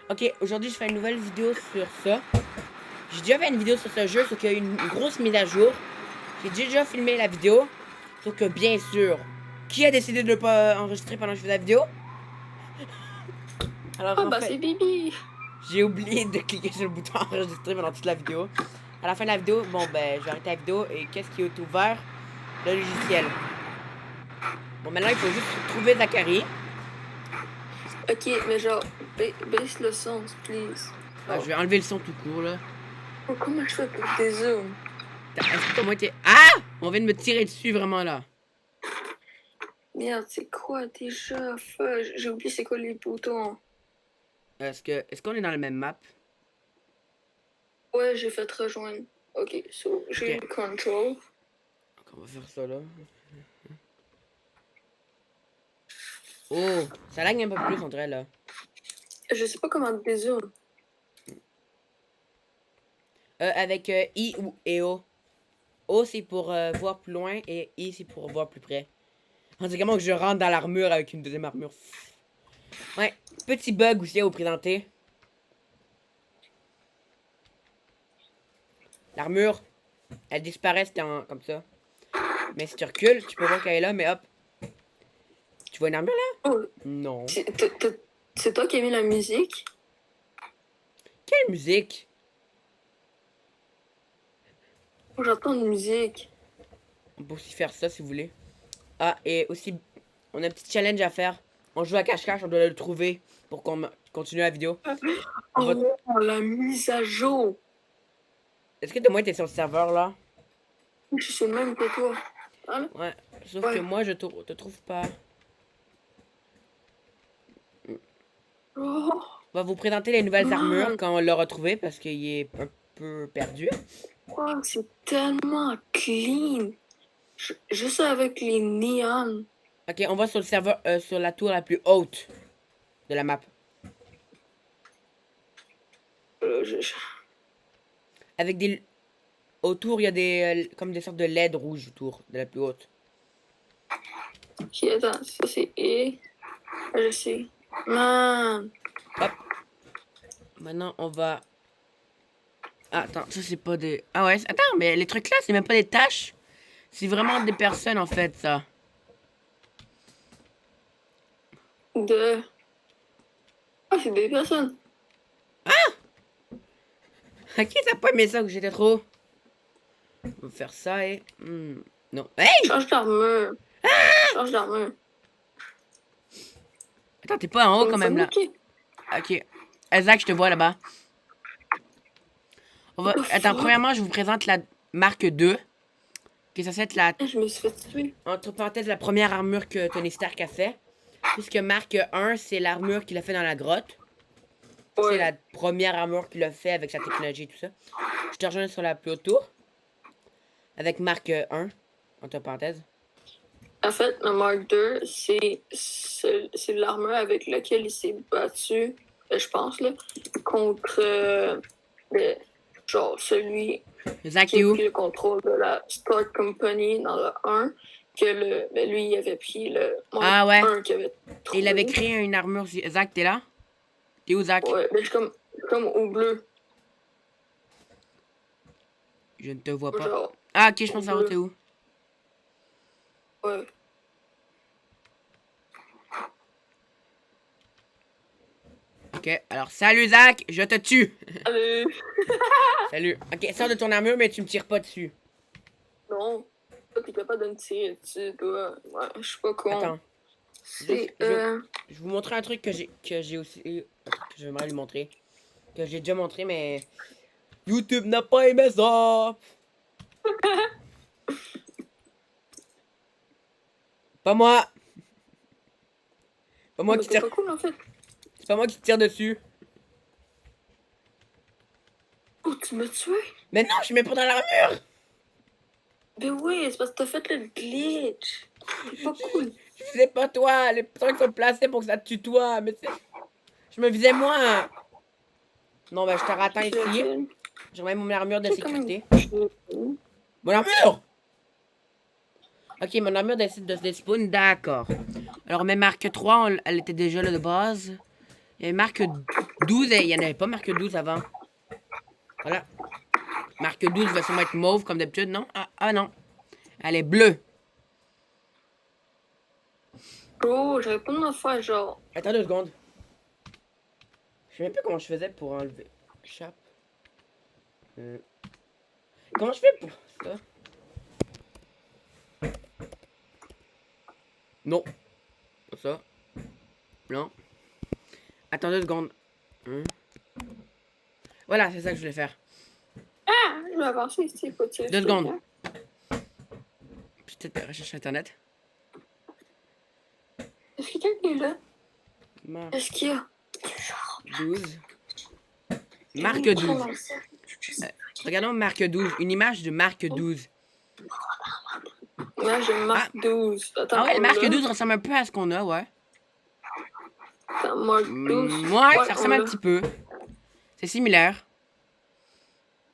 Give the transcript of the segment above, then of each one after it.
Ok, aujourd'hui je fais une nouvelle vidéo sur ça. J'ai déjà fait une vidéo sur ce jeu, sauf qu'il y a eu une grosse mise à jour. J'ai déjà filmé la vidéo, sauf que bien sûr, qui a décidé de ne pas enregistrer pendant que je faisais la vidéo? Alors Ah en bah fait, c'est Bibi. j'ai oublié de cliquer sur le bouton enregistrer pendant toute la vidéo. À la fin de la vidéo, bon ben, je vais arrêter la vidéo et qu'est-ce qui est ouvert? Le logiciel. Bon, maintenant il faut juste trouver Zachary. Ok, mais genre, baisse le son, please. Ah, Oh. je vais enlever le son tout court là. Oh, comment je fais pour dézoom? Est-ce que moi t'es. Ah! On vient de me tirer dessus vraiment là. Merde, c'est quoi déjà? Fuck, j'ai oublié c'est quoi les boutons. Est-ce qu'on est dans la même map? Ouais, j'ai fait rejoindre. Ok, so j'ai Ok. le control. Donc, on va faire ça là. Oh, ça lag un peu plus on dirait là. Je sais pas comment dézoom. Avec I ou et O. O c'est pour voir plus loin et I c'est pour voir plus près. On dirait comment que je rentre dans l'armure avec une deuxième armure. Ouais, petit bug aussi à vous présenter. L'armure, elle disparaît comme ça. Mais si tu recules, tu peux voir qu'elle est là, mais hop. Tu vois une armure là? Oh, Non. c'est toi qui as mis la musique? Quelle musique? Oh, j'entends une musique. On peut aussi faire ça si vous voulez. Ah, et aussi, on a un petit challenge à faire. On joue à cache-cache, on doit le trouver pour qu'on continue la vidéo. On va... Oh, la mise à jour. Est-ce que de moi t'es sur le serveur là? Je suis le même que toi. Hein? Ouais, sauf que Ouais. moi je te trouve pas. Oh, On va vous présenter les nouvelles armures man. quand on l'aura trouvé parce qu'il est un peu perdu. Wow, c'est tellement clean. Juste avec les néons. Ok, on va sur le serveur, sur la tour la plus haute de la map. Je- Avec des... Autour, il y a des... comme des sortes de LED rouges autour de la plus haute. Ok, attends, ça c'est E. Ah, je sais. Man. Hop. Maintenant, on va... Ah, attends, ça c'est pas des... Ah ouais, attends, mais les trucs là, c'est même pas des tâches. C'est vraiment des personnes en fait, ça. De. Ah, c'est des personnes. Ok, t'as pas aimé ça que j'étais trop... On va faire ça et... non. Hey! Change d'armure. Change d'armure. Attends, t'es pas en haut On quand fait même là. bloquer. Ok. Zach, je te vois là-bas. What the Attends, fuck? premièrement, je vous présente la marque 2. Que ça c'est la... Je me suis fait tuer. Entre parenthèses, la première armure que Tony Stark a fait. Puisque marque 1, c'est l'armure qu'il a fait dans la grotte. C'est Ouais. la première armure qu'il a fait avec sa technologie et tout ça. Je te rejoins sur la plus haute tour. Avec marque 1, entre parenthèses. En fait, le Mark II, c'est l'armure avec laquelle il s'est battu, je pense, là, contre genre celui Zach, qui t'es a où? pris le contrôle de la Stark Company dans le 1, que lui, il avait pris le Mark Ah ouais. 1 qu'il avait Et il avait trouvé. créé une armure. Zach, t'es là? T'es où, Zach? Ouais, mais je suis comme au bleu. Je ne te vois pas. Genre, Ah, ok, je au pense savoir bleu. t'es où. Ouais. Ok, alors salut Zach, je te tue. Allez! Salut. Ok, sors de ton armure, mais tu me tires pas dessus. Non. Toi, t'es capable de me tirer dessus, toi. Ouais, je suis pas con. Attends, juste, C'est, je vais vous montrer un truc que j'ai aussi, un truc que j'aimerais lui montrer, que j'ai déjà montré, mais YouTube n'a pas aimé ça. Pas moi. Pas Oh, moi mais qui t'es tire. pas cool, en fait. C'est pas moi qui tire dessus. Oh, tu m'as tué? Mais non, je suis même pas dans l'armure. Ben oui, c'est parce que t'as fait le glitch. C'est pas cool. Je visais pas toi. Les trucs sont placés pour que ça te tue toi. Mais c'est... Je me visais moi. Non, bah je te rattends ici. Je remets mon armure de C'est quand même sécurité. cool. Mon armure! Ok, mon armure décide de se despawn. D'accord. Alors, mais marque 3, elle était déjà là de base. Il y avait marque 12, il y en avait pas marque 12 avant. Voilà. Marque 12 va sûrement être mauve comme d'habitude, non? Ah non. Elle est bleue. Bro, j'avais pas de faire genre. Attends 2 secondes. Je sais même plus comment je faisais pour enlever. Chape. Comment je fais pour ça? Non. Pas ça. Non. Attends 2 secondes. Voilà, c'est ça que je voulais faire. Ah! Je vais avancer ici, pas de 2 secondes. Peut-être la recherche internet. Est-ce que quelqu'un est là? Marque Est-ce qu'il y a. 12. Marque 12. Regardons marque 12. Une image de marque 12. Moi, j'ai marque 12. Attends, Ah ouais, on marque l'a? 12 ressemble un peu à ce qu'on a, ouais. Attends, marque 12. Ouais, ça ressemble on un l'a. petit peu. C'est similaire.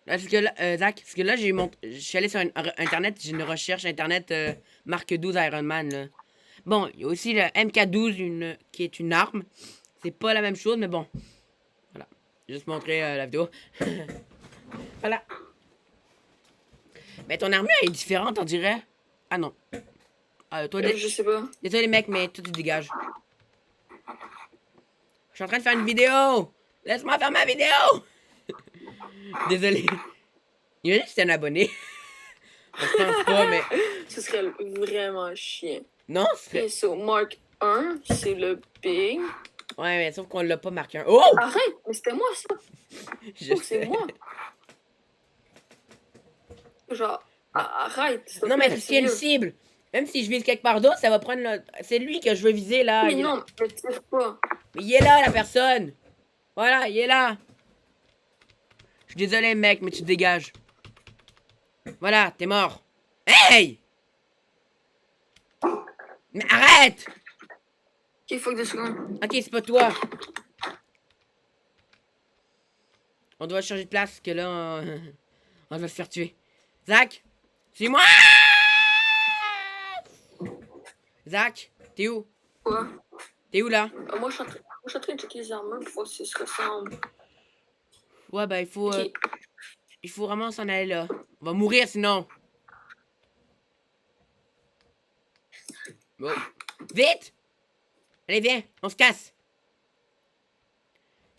Parce que là, Zach, parce que là, je suis allé sur Internet, j'ai une recherche Internet marque 12 Iron Man, là. Bon, il y a aussi le MK12, qui est une arme. C'est pas la même chose, mais bon. Voilà. Juste montrer la vidéo. Voilà. Mais ton armure est différente, on dirait. Ah non. Toi, Je sais pas. désolé, mec, mais toi, tu dégages. Je suis en train de faire une vidéo. Laisse-moi faire ma vidéo. Désolé. Il y a juste un abonné. Je pense pas, mais. Ce serait vraiment chiant. Non, Et so, marque 1, c'est le big. Ouais, mais sauf qu'on l'a pas marqué un. Oh! Arrête! Mais c'était moi, ça! Je Oh, c'est sais. moi! Genre, arrête! s'il te Non, plaît, mais parce qu'il y a une sérieux. cible. Même si je vise quelque part d'autre, ça va prendre le. C'est lui que je veux viser là. Mais Il est là. non, mais tire pas. Mais il est là, la personne. Voilà, il est là. Je suis désolé, mec, mais tu te dégages. Voilà, t'es mort. Hey! Mais arrête! Ok, fuck 2 secondes. Ok, c'est pas toi. On doit changer de place, parce que là, on va se faire tuer. Zach, suis-moi! Zach, t'es où? Quoi? T'es où là? Moi, je suis en train de checker les armures pour voir si ça se ressemble. Ouais, bah Ok. il faut vraiment s'en aller là. On va mourir sinon. Bon. Vite! Allez, viens, on se casse.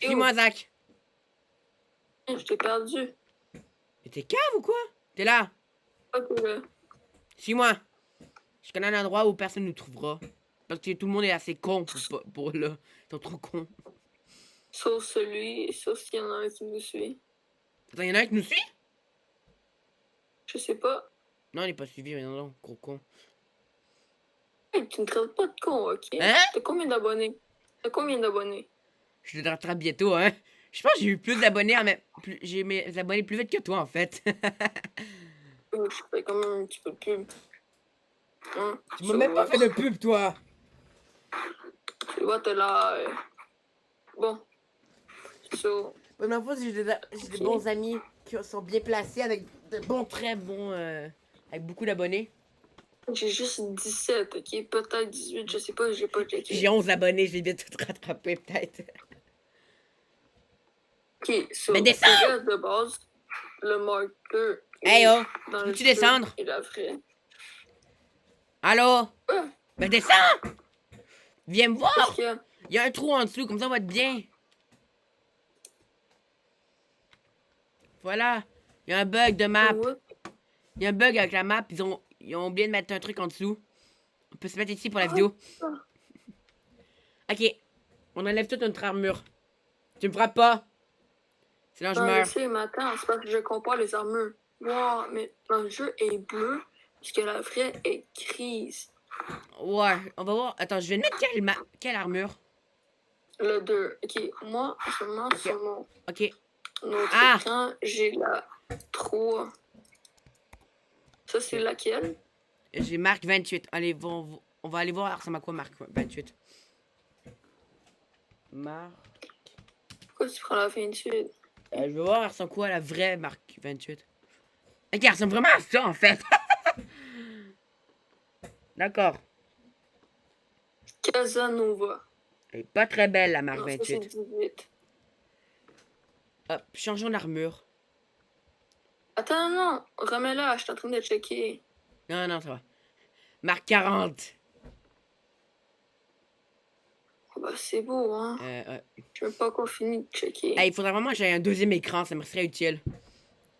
Suis-moi, Zach. Je t'ai perdu. Mais t'es cave ou quoi? T'es là. Ok, là. Suis-moi. Je connais un endroit où personne nous trouvera. Parce que tout le monde est assez con pour là. Ils sont trop cons. Sauf s'il y en a un qui nous suit. Attends, y'en a un qui nous suit? Je sais pas. Non, il est pas suivi, mais non, gros con. Hey, tu ne traites pas de con, ok? Hein? T'as combien d'abonnés? T'as combien d'abonnés? Je te rattrape bientôt, hein. Je pense que j'ai eu plus d'abonnés j'ai mes abonnés plus vite que toi, en fait. Je fais quand même un petit peu de pub. Hein? Tu m'as même pas fait de pub, toi. Tu vois, t'es là. Bon. So, Ouais, mais en fait, j'ai des bons amis qui sont bien placés avec de bons, très bons. Avec beaucoup d'abonnés. j'ai juste 17, ok? Peut-être 18, je sais pas, j'ai pas checké. J'ai 11 abonnés, je vais bien tout rattraper, peut-être. Ok, so, Mais descends! regarde de base, le marqueur. Hey oh! Dans le Peux-tu jeu descendre? est la vraie. Allô? Ouais, Ben descends! Viens me qu'est-ce voir! qu'il y a? Il y a un trou en dessous, comme ça on va être bien. Voilà. Il y a un bug de map. What? Il y a un bug avec la map. Ils ont oublié de mettre un truc en dessous. On peut se mettre ici pour la vidéo. Ok. On enlève toute notre armure. Tu me frappes pas. Sinon je Je meurs. sais, mais attends, c'est parce que je compare les armures. Wow, mais dans le jeu est bleu, puisque la vraie est grise. Ouais, on va voir. Attends, je vais mettre quelle armure? Le 2. Ok, moi, en ce moment, sur mon Ok. autre Ah! écran, j'ai la 3. Ça, c'est laquelle? J'ai marque 28. Allez, on va aller voir. Ça ressemble à quoi marque 28? Marque. Pourquoi tu prends la 28? Je vais voir, elle ressemble quoi la vraie marque 28. Ok, elle ressemble vraiment à ça en fait. D'accord. Casanova. Elle est pas très belle la marque Non, ça, c'est 28. 18. Hop, changeons d'armure. Attends, non, remets-la, je suis en train de checker. Non, non, ça va. Marque 40. Oh, bah, c'est beau, hein. Je veux pas qu'on finisse de checker. Hey, il faudrait vraiment que j'aie un deuxième écran, ça me serait utile.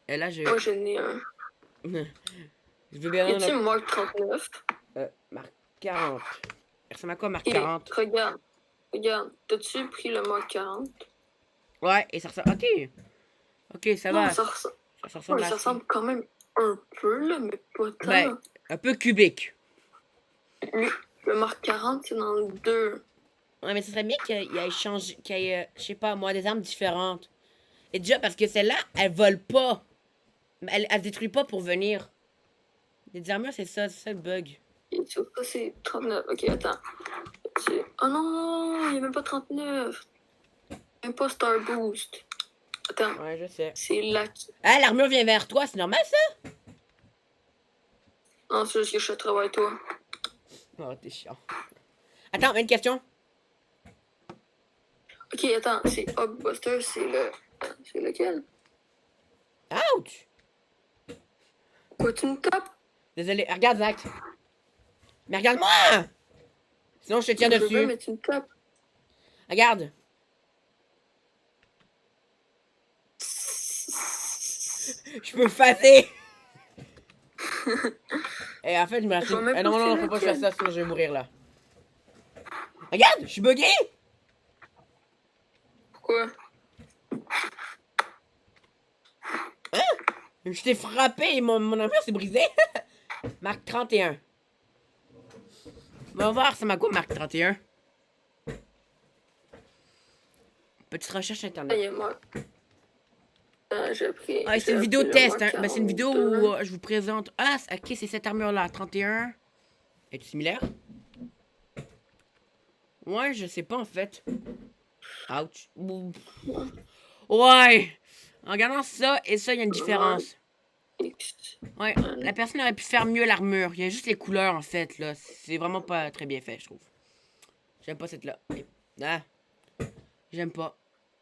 Et là, je... Moi, j'en ai un. je veux bien... Y a-tu Mark 39? Marque 40. Ça ressemble à quoi, Marque Et 40? regarde. T'as-tu pris le Mark 40? Ouais, et ça ressemble... Ok. Ok, ça Non, va. ça ressemble. Ça ressemble Ouais, à ça ressemble quand même un peu, là, mais pas tant. Ben, un peu cubique. Lui, le Mark 40, c'est dans le 2. Ouais, mais ce serait bien qu'il y ait changé... Qu'il y ait, je sais pas, moi, des armes différentes. Et déjà, parce que celle-là, elle vole pas. Elle se détruit pas pour venir. Les armures, c'est ça le bug. Et ça, c'est 39. Ok, attends. Oh non, il n'y a même pas 39. Même pas Star Boost. Attends, Ouais, je sais. c'est là. Ah, l'armure vient vers toi, c'est normal, ça? Non, c'est juste que je travaille toi. Oh, t'es chiant. Attends, une question. Ok, attends, c'est Hulkbuster, c'est le. C'est lequel? Ouch! Quoi, tu me tapes? Désolé, regarde, Zach. Mais regarde-moi! Sinon, je te tire Je veux, dessus. mais tu me tapes. Regarde. Je peux me passer. Et en fait, je me Je vois même Ah non, pas non, c'est faut pas que je fasse lequel. ça, sinon je vais mourir là. Regarde, je suis bugué! Pourquoi? Je t'ai frappé et mon armure s'est brisée. Marque 31. On va voir, ça m'a quoi, Marque 31? Petite recherche Ah, internet. il est mort. J'ai pris. Ah, c'est une vidéo test, hein. Ben, c'est une vidéo où je vous présente. Ah, ok, c'est cette armure-là, 31. Est-ce similaire? Ouais, je sais pas en fait. Ouch. Ouais. En regardant ça et ça, il y a une différence. Ouais, la personne aurait pu faire mieux l'armure. Il y a juste les couleurs en fait, là. C'est vraiment pas très bien fait, je trouve. J'aime pas cette là. Ah. J'aime pas.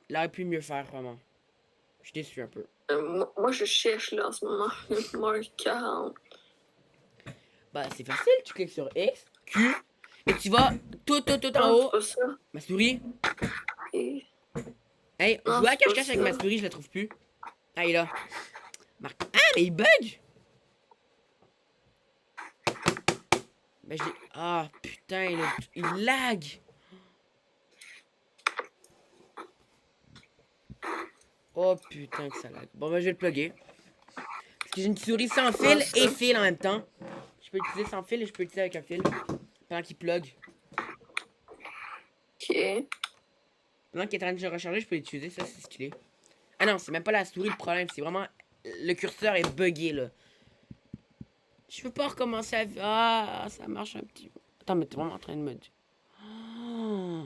Il aurait pu mieux faire, vraiment. Je suis déçu un peu. Moi, je cherche là en ce moment le Mark 40. Bah, c'est facile. Tu cliques sur X, Q, et tu vas tout en Non, haut. c'est pas ça. Ma souris. Et... Hey, Non, jouer à c'est pas cache-cache avec ça. ma souris, je la trouve plus. Ah, il est là. Ah, mais il bug! Ben, ah, putain, il lag! Oh, putain, que ça lag. Bon, ben, je vais le plugger. Parce que j'ai une souris sans fil et fil en même temps. Je peux l'utiliser sans fil et je peux l'utiliser avec un fil. Pendant qu'il plug. Ok. Pendant qu'il est en train de se recharger, je peux l'utiliser. Ça, c'est stylé. Ah non, c'est même pas la souris le problème. C'est vraiment... Le curseur est buggé, là. Je peux pas recommencer à... Ah, ça marche un petit peu. Attends, mais t'es vraiment en train de me dire... Oh.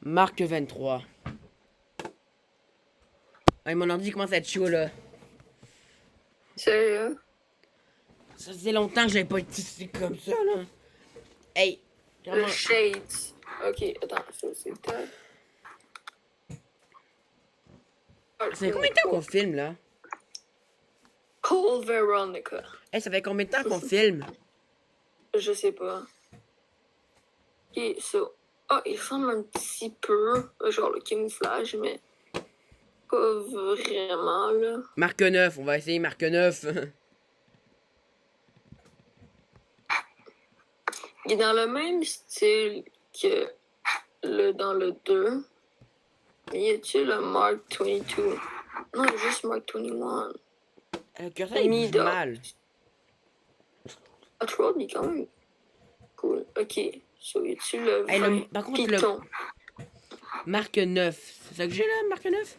Marque 23. Ah, mon ordi commence à être chaud, là. Sérieux? Ça faisait longtemps que j'avais pas utilisé comme ça, là. Hey. Le Shades. Ok, attends, ça c'est top. Ça fait combien de temps qu'on filme, là? Cole Veronica. Hey, ça fait combien de temps qu'on filme? Je sais pas. Ok, so. Ah, il ressemble un petit peu, genre le camouflage, mais pas vraiment, là. Marque 9, on va essayer marque 9. Il est dans le même style que dans le 2. Mais y a-tu le Mark 22? Non, il y a juste Mark 21. Le curseur, il bouge mal. Ah, Troll, il est quand même cool. Ok, so y a-tu le 20 Hey, par contre, Python? Marque 9. C'est ça que j'ai, là, marque 9?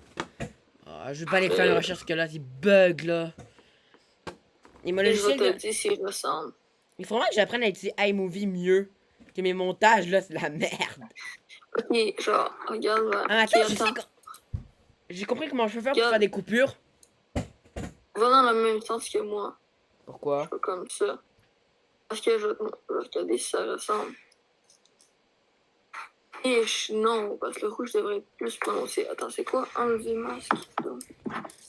Oh, je vais pas aller faire une recherche, parce que là, c'est bug, là. Et mon logiciel... Je vais te dire s'il ressemble. Il faudra que j'apprenne à utiliser iMovie mieux. Que mes montages, là, c'est de la merde. Ok, genre, regarde, là. Ah, attends, Okay, j'ai compris comment je peux faire pour faire des coupures. Va dans le même sens que moi. Pourquoi? Pas comme ça. Parce que je vais regarder si ça ressemble. Non, parce que le rouge devrait être plus prononcé. Attends, c'est quoi enlever masque?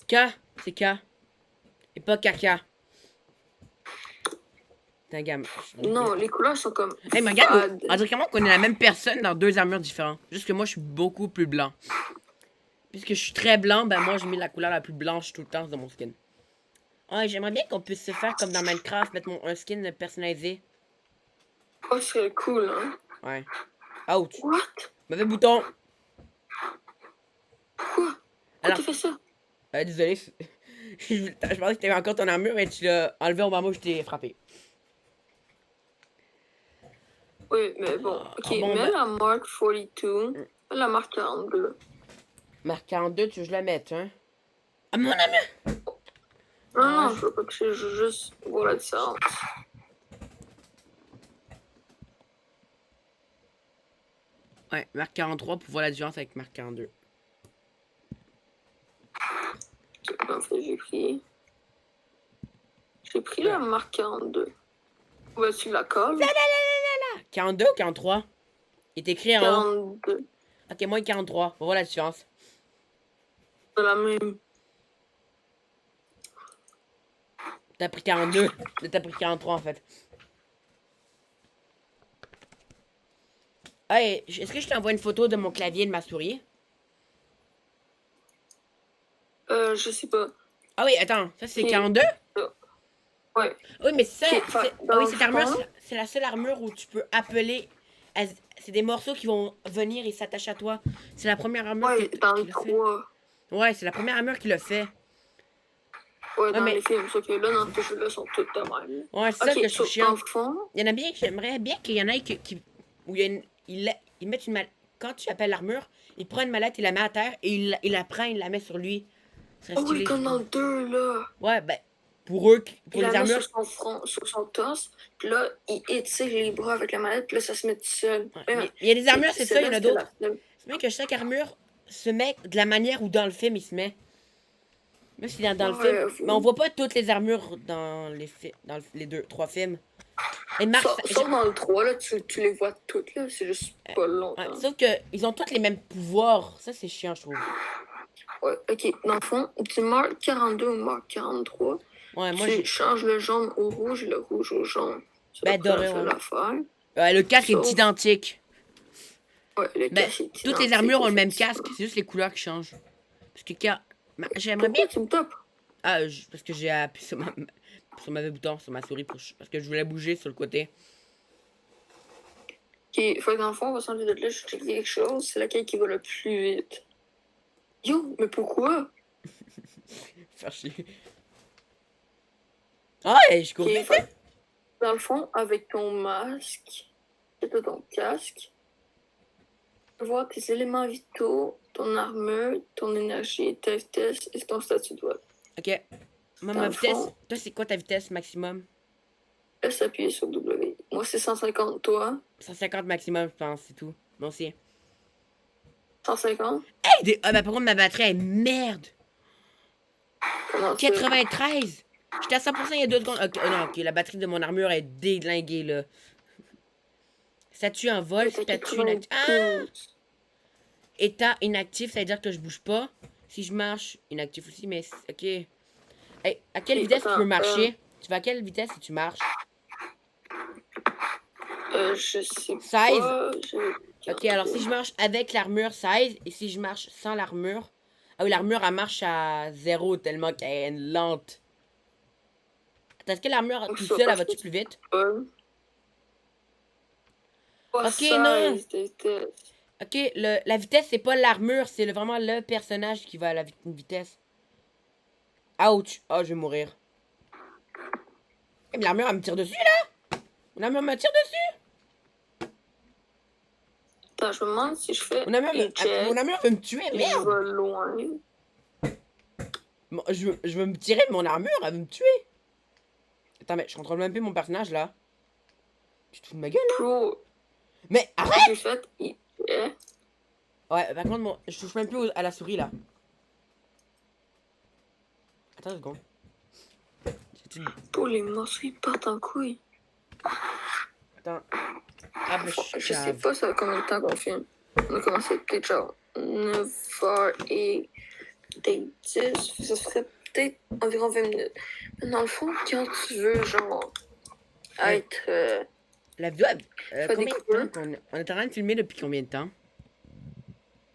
K, c'est K. Et pas caca. T'es un gamme. Non, les couleurs sont comme. Hey, mais regarde, fades. on dirait comment qu'on est la même personne dans deux armures différentes. Juste que moi, je suis beaucoup plus blanc. Puisque je suis très blanc, ben moi, j'ai mis la couleur la plus blanche tout le temps dans mon skin. Ouais, j'aimerais bien qu'on puisse se faire comme dans Minecraft, mettre un skin personnalisé. Oh, c'est cool, hein? Ouais. Ouch. What? Mauvais bouton. Pourquoi? Alors, Pourquoi t'as fait ça? Désolé. Je pensais que t'avais encore ton armure et tu l'as enlevé au moment où je t'ai frappé. Oui, mais bon. Ok, bon, mets ben- la marque 42. Mets la marque 42. Marque 42, tu veux que je la mette, hein? Ah, mon armure! Non, je veux pas que je veux juste voir la différence. Ouais, marque 43 pour voir la différence avec marque 42. En fait, j'ai pris la marque 42. Vas-tu la colle? 42 ou 43? Il est écrit en haut. 42. Ok, moi 43. On va voir la différence. C'est la même. T'as pris 42. T'as pris 43 en fait. Hey, est-ce que je t'envoie une photo de mon clavier et de ma souris? Je sais pas. Ah oui, attends, ça c'est Ok. 42? Ouais. Oui, mais ça, Ok, ah oui, dans cette le armure, fond- c'est la seule armure où tu peux appeler. C'est des morceaux qui vont venir et s'attachent à toi. C'est la première armure Ouais, dans qui le le fait. 3. Ouais, c'est la première armure qui le fait. Ouais, dans mais- les films. Sauf que là, dans ce jeu-là, sont toutes de même. Ouais, c'est ça que Ok, je trouve dans chiant. le fond, Il y en a bien, j'aimerais bien qu'il y en ait où il y a ils mettent une mallette. Quand tu appelles l'armure, il prend une mallette, il la met à terre et il la prend, il la met sur lui. Ça serait oh oui, stylé, je comme dans trouve. le 2, là. Ouais, ben, pour eux, pour Il la les met armures. sur son front, sur son torse, puis là, il étire les bras avec la manette, puis là, ça se met tout seul. Ouais, Ouais, mais il y a des armures, c'est ça, il y en a celle-là, c'était d'autres. la seule. C'est bien que chaque armure se met de la manière où dans le film il se met. Même si dans le film. Ouais, Mais on voit pas toutes les armures dans les deux, trois films. Et Marc, Sauf dans le 3, là, tu les vois toutes, là, c'est juste pas ouais, longtemps. sauf que ils ont tous les mêmes pouvoirs. Ça, c'est chiant, je trouve. Ouais, ok, dans le fond, tu marques 42 ou marques 43, Ouais, moi, tu changes le jaune au rouge et le rouge au jaune. C'est Ben, doré, ça ouais. l'affaire. Le casque est Sauf- identique. Ouais, le Ben, casque est toutes identique, les armures ont le même effectivement. casque. C'est juste les couleurs qui changent. Parce que j'aimerais bien. Pourquoi tu me tapes? Ah, parce que j'ai appuyé sur ma bouton, sur ma souris, parce que je voulais bouger sur le côté. Ok, fait que dans le fond, on va changer de là, je checker quelque chose, c'est laquelle qui va le plus vite. Yo, mais pourquoi? Faire chier. Ah, et je cours Ok, vite. fait que dans le fond, avec ton masque, et ton casque, tu peux voir tes éléments vitaux, ton armure, ton énergie, ta vitesse et ton statut de voile. Ok. Moi, Dans ma le vitesse. fond- Toi, c'est quoi ta vitesse maximum? Laisse appuyer sur W. Moi, c'est 150, toi. 150 maximum, je pense, c'est tout. Moi aussi. 150? Hey, ah, bah, par contre, ma batterie est merde. Comment ça? 93. J'étais à 100% il y a 2 secondes. Ok, oh non, ok, la batterie de mon armure est déglinguée, là. Statut en vol, T'as statut inactif. Ah! 92. État inactif, ça veut dire que je bouge pas. Si je marche, inactif aussi, mais ok. Hey, à quelle Ok, vitesse tu attends, peux marcher? Tu vas à quelle vitesse si tu marches? Je sais 16. pas. Ok, alors si je marche avec l'armure, 16. Et si je marche sans l'armure. Ah oui, l'armure, elle marche à 0 tellement qu'elle est lente. Est-ce que l'armure tout seul, elle va-tu plus vite? Ok, non. 16 de vitesse. Ok, la vitesse, c'est pas l'armure, c'est vraiment le personnage qui va à une vitesse. Ouch. Oh, je vais mourir. Eh, mais l'armure, elle me tire dessus, là? L'armure me tire dessus? Attends, je me demande si je fais Mon armure, check, mon armure veut me tuer, et je merde! vais loin. Je veux me tirer de mon armure, elle veut me tuer. Attends, mais je contrôle même plus mon personnage, là. Tu te fous de ma gueule, là? Pro, Mais arrête! j'ai fait check. Ouais, par contre, je touche même plus à la souris, là. Attends une seconde. Pour les morceaux, ils partent en couille. Attends. Ah, mais Je sais pas ça va combien de temps qu'on filme. On a commencé peut-être genre 9h et peut-être 10. Ça serait peut-être environ 20 minutes. Mais dans le fond, quand tu veux, genre, Euh, être. la vidéo, Faire des combien de temps coupures, on est en train de filmer depuis combien de temps?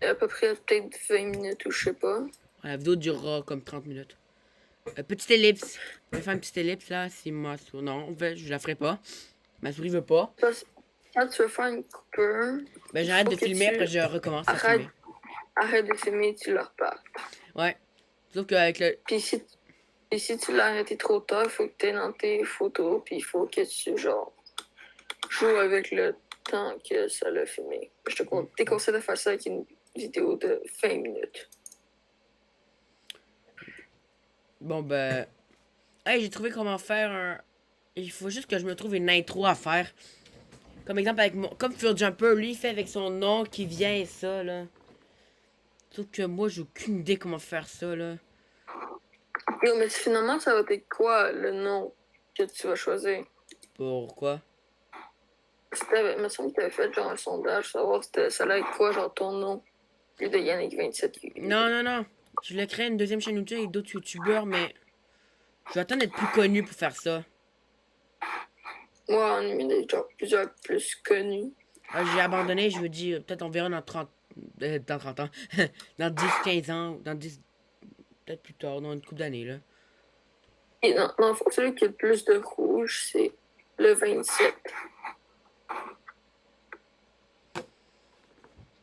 à peu près peut-être 20 minutes ou je sais pas. La vidéo durera comme 30 minutes. Petite ellipse. Je vais faire une petite ellipse là, si ma souris. Non, en fait, je la ferai pas. Ma souris veut pas. Parce que quand tu veux faire une coupure, Ben, il j'arrête faut de que filmer, après tu je recommence à arrêtes, filmer. arrêtes de filmer, tu le repars. Ouais. Sauf qu'avec le. Puis si tu l'as arrêté trop tard, il faut que tu aies dans tes photos, puis il faut que tu, genre, joues avec le temps que ça l'a filmé. Je te déconseille de faire ça avec une vidéo de 20 minutes. Bon, ben. Hey, j'ai trouvé comment faire un. Il faut juste que je me trouve une intro à faire. Comme exemple, avec mon. Comme Fur Jumper, lui, il fait avec son nom qui vient et ça, là. Sauf que moi, j'ai aucune idée comment faire ça, là. Yo, mais finalement, ça va être quoi le nom que tu vas choisir? Pourquoi? Il me semble que tu avais fait genre un sondage, savoir ça allait être quoi, genre ton nom, au lieu de Yannick27. Non, non, non. Je voulais créer une deuxième chaîne YouTube avec d'autres youtubeurs, mais. Je vais attendre d'être plus connu pour faire ça. Moi, on a mis des genre plusieurs plus connus. Ah, j'ai abandonné, je me dis, peut-être on verra dans 30. Dans 30 ans. Dans 10 15 ans. Dans 10. Peut-être plus tard, dans une couple d'années, là. Et dans le fond, celui qui a le plus de rouge, c'est le 27.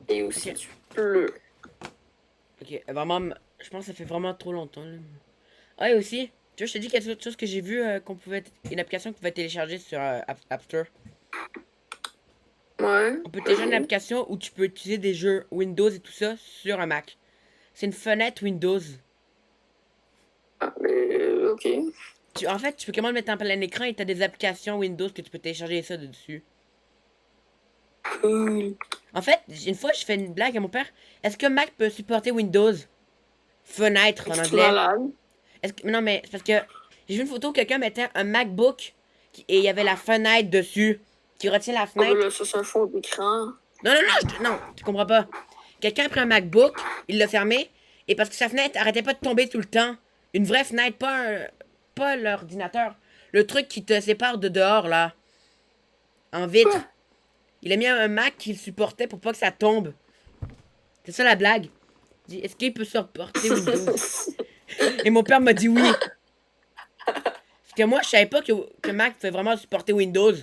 Et aussi Ok. du bleu. Ok, vraiment, je pense que ça fait vraiment trop longtemps, là. Ah, et aussi, tu vois, je te dis quelque chose que j'ai vu qu'on pouvait. Une application qu'on pouvait télécharger sur App Store. Ouais. On peut télécharger une application où tu peux utiliser des jeux Windows et tout ça sur un Mac. C'est une fenêtre Windows. Ah, mais ok. En fait, tu peux comment le mettre en plein écran et t'as des applications Windows que tu peux télécharger ça dessus. Cool. En fait, une fois, je fais une blague à mon père. Est-ce que Mac peut supporter Windows? Fenêtre en C'est anglais. malade. Non, mais c'est parce que j'ai vu une photo où quelqu'un mettait un MacBook et il y avait la fenêtre dessus. Qui retient la Oh, ben fenêtre. là, ça, c'est un fond d'écran. Non, non, non, non, tu comprends pas. Quelqu'un a pris un MacBook, il l'a fermé, et parce que sa fenêtre arrêtait pas de tomber tout le temps. Une vraie fenêtre, pas l'ordinateur. Le truc qui te sépare de dehors, là. En Quoi? vitre. Il a mis un Mac qu'il supportait pour pas que ça tombe. C'est ça la blague. Il dit, est-ce qu'il peut supporter Windows? Et mon père m'a dit oui. Parce que moi, je savais pas que Mac pouvait vraiment supporter Windows.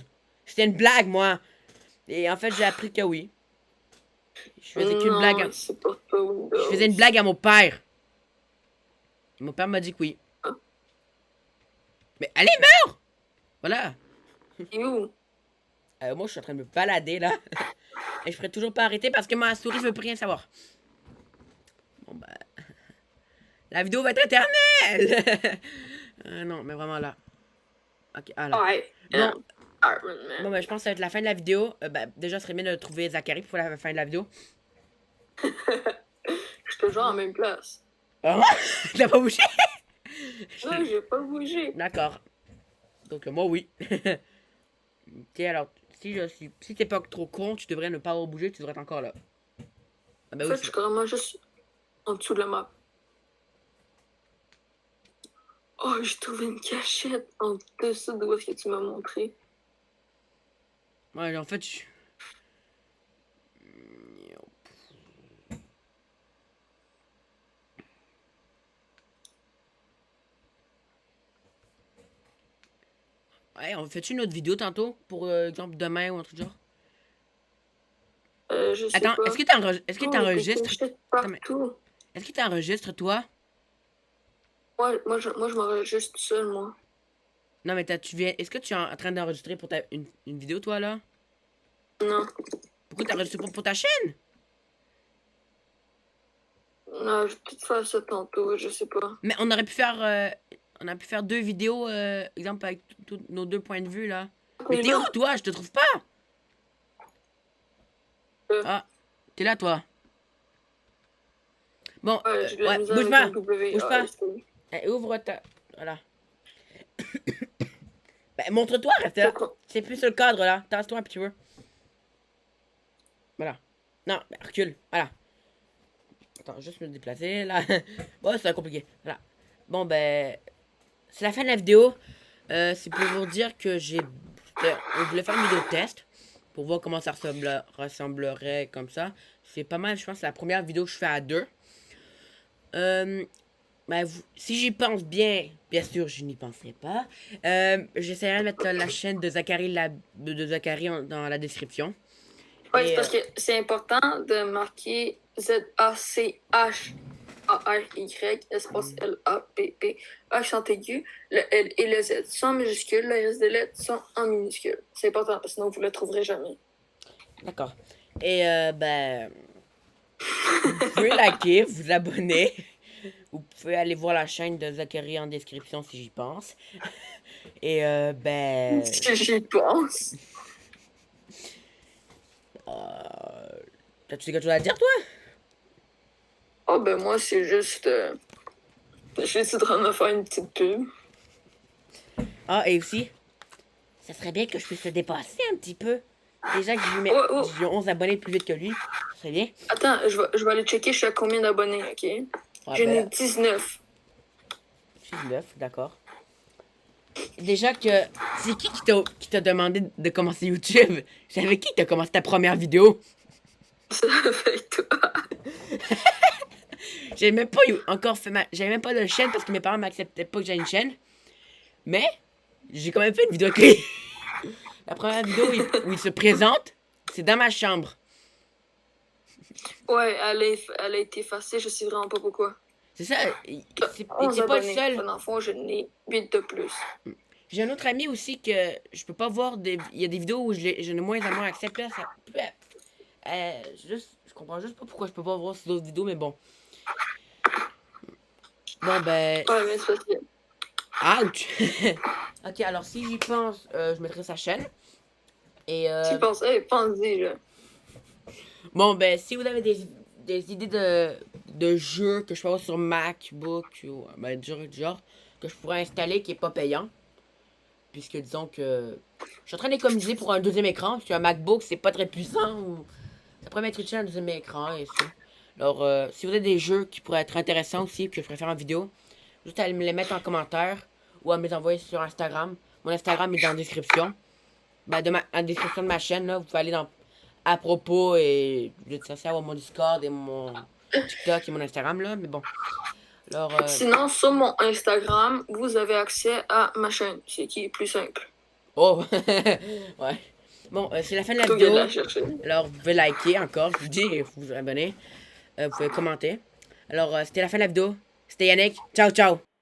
C'était une blague, moi. Et en fait, j'ai appris que oui. Je faisais qu'une blague. Non, il supporte pas Windows. Je faisais une blague à mon père. Et mon père m'a dit que oui. Ah. Mais allez, meurs! Voilà. Et où? Moi, je suis en train de me balader, là. Et je ferai toujours pas arrêter parce que ma souris veut plus rien savoir. Bon, bah. La vidéo va être éternelle! Non, mais vraiment là. Ok, ah là. I Bon, am Iron Man. bon, bah, je pense que ça va être la fin de la vidéo. Bah, déjà, ce serait bien de trouver Zachary pour la fin de la vidéo. Je suis toujours en même place. Oh! T'as pas bougé? Non, j'ai pas bougé. D'accord. Donc, moi, oui. Ok, alors, si t'es pas trop con, tu devrais ne pas avoir bougé, tu devrais être encore là. Ah, bah En oui, fait, je suis carrément juste en dessous de la map. Oh, j'ai trouvé une cachette en dessous de où est-ce que tu m'as montré. Ouais, en fait, ouais, on fait une autre vidéo tantôt pour exemple demain ou un truc genre. Je sais Attends, pas. est-ce que Oh, t'enregistres? des cachettes Attends, mais partout. est-ce que t'enregistres toi? Moi, je m'enregistre seul, moi. Non, mais tu viens. Est-ce que tu es en train d'enregistrer pour une vidéo toi là? Non. Pourquoi t'enregistres pas pour ta chaîne? Non, je vais peut-être faire ça tantôt, je sais pas. Mais on a pu faire deux vidéos, exemple avec tous nos deux points de vue là. Mais t'es où toi? Je te trouve pas. Ah, t'es là toi. Bon, Ouais, j'ai de la ouais, misère bouge avec pas, un W. bouge pas. Ouvre ta, voilà. Ben, montre-toi, reste là. C'est plus sur le cadre là. Tasse-toi un petit peu. Voilà. Non, ben, recule. Voilà. Attends, juste me déplacer, là. Bon, c'est compliqué. Voilà. Bon, ben... C'est la fin de la vidéo. C'est pour vous dire que on voulait faire une vidéo de test. Pour voir comment ça ressemblerait comme ça. C'est pas mal, je pense, c'est la première vidéo que je fais à deux. Ben, si j'y pense bien sûr, je n'y pensais pas. J'essaierai de mettre la chaîne de Zachary, dans la description. Ouais, c'est Et, parce que c'est important de marquer Z-A-C-H-A-R-Y, espace L-A-P-P, accent aigu, le L et le Z sont en minuscule, le reste des lettres sont en minuscule. C'est important, sinon vous ne le trouverez jamais. d'accord. Et, ben... Vous pouvez liker, vous abonner. Vous pouvez aller voir la chaîne de Zachary en description si j'y pense. Et ben... Si j'y pense. T'as-tu quelque chose à dire, toi? Ah ben moi, c'est juste... je suis en train de me faire une petite pub. Ah, et aussi, ça serait bien que je puisse te dépasser un petit peu. Déjà que j'ai 11 abonnés plus vite que lui. Ça serait bien. Attends, je vais aller checker je suis à combien d'abonnés, ok? Ah, J'en ai ben, 19. 19, d'accord. Déjà que... C'est qui t'a demandé de commencer YouTube? C'est avec qui t'as commencé ta première vidéo? C'est avec toi. J'avais même pas encore fait J'avais même pas de chaîne parce que mes parents m'acceptaient pas que j'aie une chaîne. Mais, j'ai quand même fait une vidéo avec lui. La première vidéo où il se présente, c'est dans ma chambre. Ouais, elle a été effacée, je sais vraiment pas pourquoi. C'est ça, il c'est pas 11 le abonnés. seul. Dans le fond, je n'ai 8 de plus. J'ai un autre ami aussi que je peux pas voir. Il y a des vidéos où je ne moins à moins accepté. Ça... je comprends juste pas pourquoi je peux pas voir ces autres vidéos, mais bon. Bon, ben... Ouais, mais c'est parce que... Ouch! Ok, alors si j'y pense, je mettrai sa chaîne. Et Tu penses, hey, pense-y, là. bon, ben, si vous avez des idées de jeux que je peux avoir sur MacBook ou ben, du genre que je pourrais installer qui est pas payant. Puisque disons que je suis en train d'économiser pour un deuxième écran. Parce qu'un MacBook, c'est pas très puissant. Ça pourrait m'être utile un deuxième écran et ça. Alors, si vous avez des jeux qui pourraient être intéressants aussi, que je pourrais faire en vidéo, juste à me les mettre en commentaire ou à me les envoyer sur Instagram. Mon Instagram est dans la description. Ben, en description de ma chaîne, là, vous pouvez aller dans à propos et je vais ça avoir mon Discord et mon TikTok et mon Instagram, là. Mais bon. Alors, Sinon, sur mon Instagram, vous avez accès à ma chaîne, ce qui est plus simple. oh! Ouais. Bon, c'est la fin de la Plutôt que de vidéo. la chercher. Alors, vous pouvez liker encore, je vous dis, et vous abonner. Vous pouvez commenter. Alors, c'était la fin de la vidéo. C'était Yannick. Ciao, ciao!